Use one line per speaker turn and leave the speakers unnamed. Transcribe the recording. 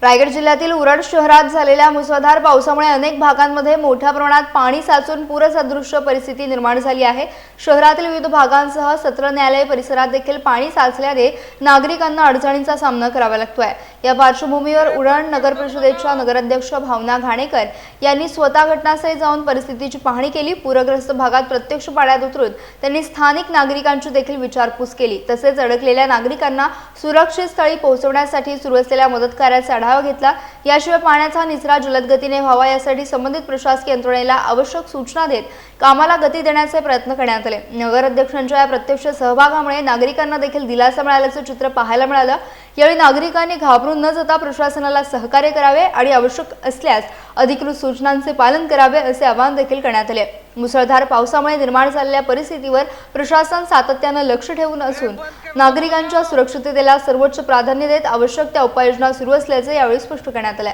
रायगड जिल्ह्यातील उरण शहरात झालेल्या मुसळधार पावसामुळे अनेक भागांमध्ये मोठ्या प्रमाणात पाणी साचून पूरसदृश परिस्थिती निर्माण झाली आहे। शहरातील विविध भागांसह सत्र न्यायालय परिसरात देखील पाणी साचल्याने नागरिकांना अडचणींचा सामना करावा लागतोय। या पार्श्वभूमीवर उरण नगर परिषदेच्या नगराध्यक्ष भावना घाणेकर यांनी स्वतः घटनास्थळी जाऊन परिस्थितीची पाहणी केली। पूरग्रस्त भागात प्रत्यक्ष पाण्यात उतरून त्यांनी स्थानिक नागरिकांची देखील विचारपूस केली। तसेच अडकलेल्या नागरिकांना सुरक्षित स्थळी पोहोचवण्यासाठी सुरू असलेल्या मदत कार्याचा आढावा घेतला। याशिवाय पाण्याचा निचरा जलद गतीने व्हावा यासाठी संबंधित प्रशासकीय यंत्रणेला आवश्यक सूचना देत कामाला गती देण्याचे प्रयत्न करण्यात आले। नगराध्यक्षांच्या या प्रत्यक्ष सहभागामुळे नागरिकांना देखील दिलासा मिळाल्याचे चित्र पाहायला मिळालं। यावेळी नागरिकांनी घाबरून न जाता प्रशासनाला सहकार्य करावे आणि आवश्यक असल्यास अधिकृत सूचनांचे पालन करावे असे आवाहन देखील करण्यात आले। मुसळधार पावसामुळे निर्माण झालेल्या परिस्थितीवर प्रशासन सातत्याने लक्ष ठेवून असून नागरिकांच्या सुरक्षिततेला सर्वोच्च प्राधान्य देत आवश्यक त्या उपाययोजना सुरू असल्याचे यावेळी स्पष्ट करण्यात आले।